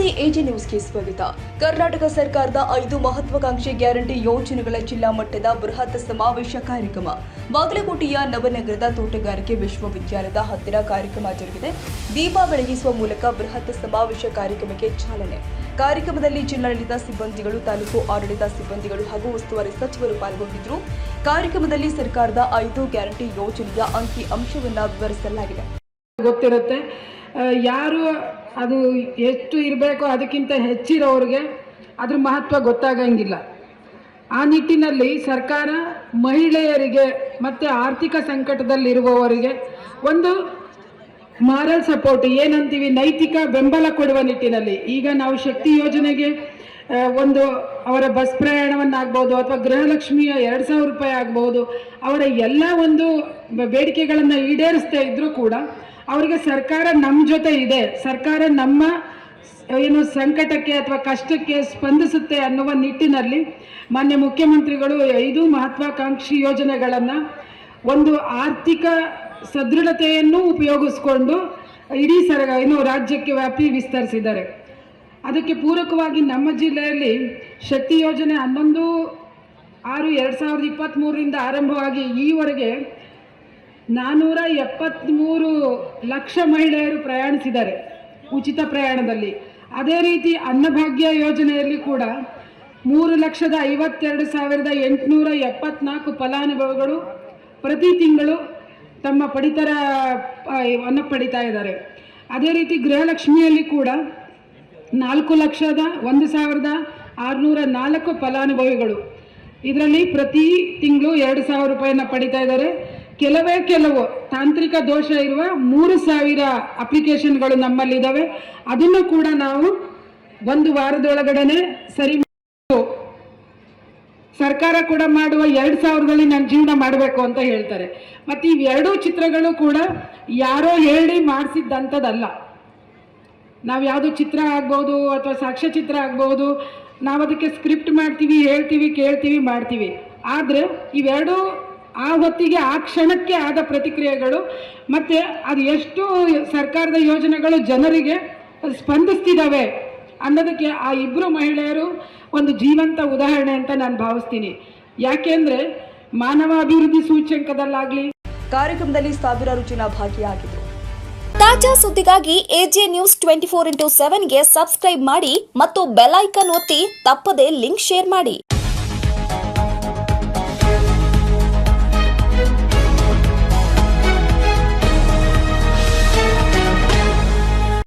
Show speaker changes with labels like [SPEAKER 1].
[SPEAKER 1] ನಮಸ್ತೆ, ಎಜೆ ನ್ಯೂಸ್ಗೆ ಸ್ವಾಗತ. ಕರ್ನಾಟಕ ಸರ್ಕಾರದ 5 ಮಹತ್ವಾಕಾಂಕ್ಷಿ ಗ್ಯಾರಂಟಿ ಯೋಜನೆಗಳ ಜಿಲ್ಲಾ ಮಟ್ಟದ ಬೃಹತ್ ಸಮಾವೇಶ ಕಾರ್ಯಕ್ರಮ ಬಾಗಲಕೋಟೆಯ ನವನಗರದ ತೋಟಗಾರಿಕೆ ವಿಶ್ವವಿದ್ಯಾಲಯದ ಹತ್ತಿರ ಕಾರ್ಯಕ್ರಮ ಜರುಗಿದೆ. ದೀಪ ಬೆಳಗಿಸುವ ಮೂಲಕ ಬೃಹತ್ ಸಮಾವೇಶ ಕಾರ್ಯಕ್ರಮಕ್ಕೆ ಚಾಲನೆ. ಕಾರ್ಯಕ್ರಮದಲ್ಲಿ ಜಿಲ್ಲಾಡಳಿತ ಸಿಬ್ಬಂದಿಗಳು, ತಾಲೂಕು ಆಡಳಿತ ಸಿಬ್ಬಂದಿಗಳು ಹಾಗೂ ಉಸ್ತುವಾರಿ ಸಚಿವರು ಪಾಲ್ಗೊಂಡಿದ್ದರು. ಕಾರ್ಯಕ್ರಮದಲ್ಲಿ ಸರ್ಕಾರದ 5 ಗ್ಯಾರಂಟಿ ಯೋಜನೆಯ ಅಂಕಿ ಅಂಶವನ್ನು ವಿವರಿಸಲಾಗಿದೆ.
[SPEAKER 2] ಗೊತ್ತಿರುತ್ತೆ ಯಾರು ಅದು ಎಷ್ಟು ಇರಬೇಕೋ ಅದಕ್ಕಿಂತ ಹೆಚ್ಚಿರೋರಿಗೆ ಅದ್ರ ಮಹತ್ವ ಗೊತ್ತಾಗಂಗಿಲ್ಲ. ಆ ನಿಟ್ಟಿನಲ್ಲಿ ಸರ್ಕಾರ ಮಹಿಳೆಯರಿಗೆ ಮತ್ತು ಆರ್ಥಿಕ ಸಂಕಟದಲ್ಲಿರುವವರಿಗೆ ಒಂದು ಮಾರಲ್ ಸಪೋರ್ಟ್ ಏನಂತೀವಿ, ನೈತಿಕ ಬೆಂಬಲ ಕೊಡುವ ನಿಟ್ಟಿನಲ್ಲಿ ಈಗ ನಾವು ಶಕ್ತಿ ಯೋಜನೆಗೆ ಒಂದು ಅವರ ಬಸ್ ಪ್ರಯಾಣವನ್ನಾಗ್ಬೋದು ಅಥವಾ ಗೃಹಲಕ್ಷ್ಮಿಯ 2,000 ರೂಪಾಯಿ ಆಗ್ಬೋದು, ಅವರ ಎಲ್ಲ ಒಂದು ಬೇಡಿಕೆಗಳನ್ನು ಈಡೇರಿಸ್ತಾ ಇದ್ದರೂ ಕೂಡ ಅವರಿಗೆ ಸರ್ಕಾರ ನಮ್ಮ ಜೊತೆ ಇದೆ, ಸರ್ಕಾರ ನಮ್ಮ ಏನು ಸಂಕಟಕ್ಕೆ ಅಥವಾ ಕಷ್ಟಕ್ಕೆ ಸ್ಪಂದಿಸುತ್ತೆ ಅನ್ನುವ ನಿಟ್ಟಿನಲ್ಲಿ ಮಾನ್ಯ ಮುಖ್ಯಮಂತ್ರಿಗಳು 5 ಮಹತ್ವಾಕಾಂಕ್ಷಿ ಯೋಜನೆಗಳನ್ನು ಒಂದು ಆರ್ಥಿಕ ಸದೃಢತೆಯನ್ನು ಉಪಯೋಗಿಸ್ಕೊಂಡು ಇಡೀ ರಾಜ್ಯಕ್ಕೆ ವ್ಯಾಪಿ ವಿಸ್ತರಿಸಿದ್ದಾರೆ. ಅದಕ್ಕೆ ಪೂರಕವಾಗಿ ನಮ್ಮ ಜಿಲ್ಲೆಯಲ್ಲಿ ಶಕ್ತಿ ಯೋಜನೆ 11/6/2023 ಆರಂಭವಾಗಿ ಈವರೆಗೆ 473 ಲಕ್ಷ ಮಹಿಳೆಯರು ಪ್ರಯಾಣಿಸಿದ್ದಾರೆ ಉಚಿತ ಪ್ರಯಾಣದಲ್ಲಿ. ಅದೇ ರೀತಿ ಅನ್ನಭಾಗ್ಯ ಯೋಜನೆಯಲ್ಲಿ ಕೂಡ 3,52,874 ಫಲಾನುಭವಿಗಳು ಪ್ರತಿ ತಿಂಗಳು ತಮ್ಮ ಪಡಿತರವನ್ನು ಪಡಿತಾ ಇದ್ದಾರೆ. ಅದೇ ರೀತಿ ಗೃಹಲಕ್ಷ್ಮಿಯಲ್ಲಿ ಕೂಡ 4,01,604 ಫಲಾನುಭವಿಗಳು ಇದರಲ್ಲಿ ಪ್ರತಿ ತಿಂಗಳು 2,000 ರೂಪಾಯಿನ ಪಡಿತಾ ಇದ್ದಾರೆ. ಕೆಲವು ತಾಂತ್ರಿಕ ದೋಷ ಇರುವ 3,000 ಅಪ್ಲಿಕೇಶನ್ಗಳು ನಮ್ಮಲ್ಲಿದ್ದಾವೆ. ಅದನ್ನು ಕೂಡ ನಾವು 1 ವಾರದೊಳಗಡೆ ಸರಿ ಸರ್ಕಾರ ಕೂಡ ಮಾಡುವ 2,000ರಲ್ಲಿ ನಾನು ಜೀವನ ಮಾಡಬೇಕು ಅಂತ ಹೇಳ್ತಾರೆ. ಮತ್ತು ಇವೆರಡೂ ಚಿತ್ರಗಳು ಕೂಡ ಯಾರೋ ಹೇಳಿ ಮಾಡಿಸಿದ್ದಂಥದ್ದಲ್ಲ. ನಾವು ಯಾವುದೋ ಚಿತ್ರ ಆಗ್ಬೋದು ಅಥವಾ ಸಾಕ್ಷ್ಯಚಿತ್ರ ಆಗ್ಬೋದು, ನಾವು ಅದಕ್ಕೆ ಸ್ಕ್ರಿಪ್ಟ್ ಮಾಡ್ತೀವಿ, ಹೇಳ್ತೀವಿ, ಕೇಳ್ತೀವಿ, ಮಾಡ್ತೀವಿ. ಆದರೆ ಇವೆರಡೂ ಆ ಹೊತ್ತಿಗೆ ಆ ಕ್ಷಣಕ್ಕೆ ಆದ ಪ್ರತಿಕ್ರಿಯೆಗಳು ಮತ್ತು ಅದು ಎಷ್ಟು ಸರ್ಕಾರದ ಯೋಜನೆಗಳು ಜನರಿಗೆ ಸ್ಪಂದಿಸ್ತಿದ್ದಾವೆ ಅನ್ನೋದಕ್ಕೆ ಆ 2 ಮಹಿಳೆಯರು ಒಂದು ಜೀವಂತ ಉದಾಹರಣೆ ಅಂತ ನಾನು ಭಾವಿಸ್ತೀನಿ. ಯಾಕೆಂದರೆ ಮಾನವ ಅಭಿವೃದ್ಧಿ ಸೂಚ್ಯಂಕದಲ್ಲಾಗಲಿ
[SPEAKER 1] ಕಾರ್ಯಕ್ರಮದಲ್ಲಿ ಸಾವಿರಾರು ಜನ ಭಾಗಿಯಾಗಿದ್ದರು.
[SPEAKER 3] ತಾಜಾ ಸುದ್ದಿಗಾಗಿ ಎಜೆ ನ್ಯೂಸ್ 24/7ಗೆ ಸಬ್ಸ್ಕ್ರೈಬ್ ಮಾಡಿ ಮತ್ತು ಬೆಲ್ ಐಕಾನ್ ಒತ್ತಿ ತಪ್ಪದೇ ಲಿಂಕ್ ಶೇರ್ ಮಾಡಿ.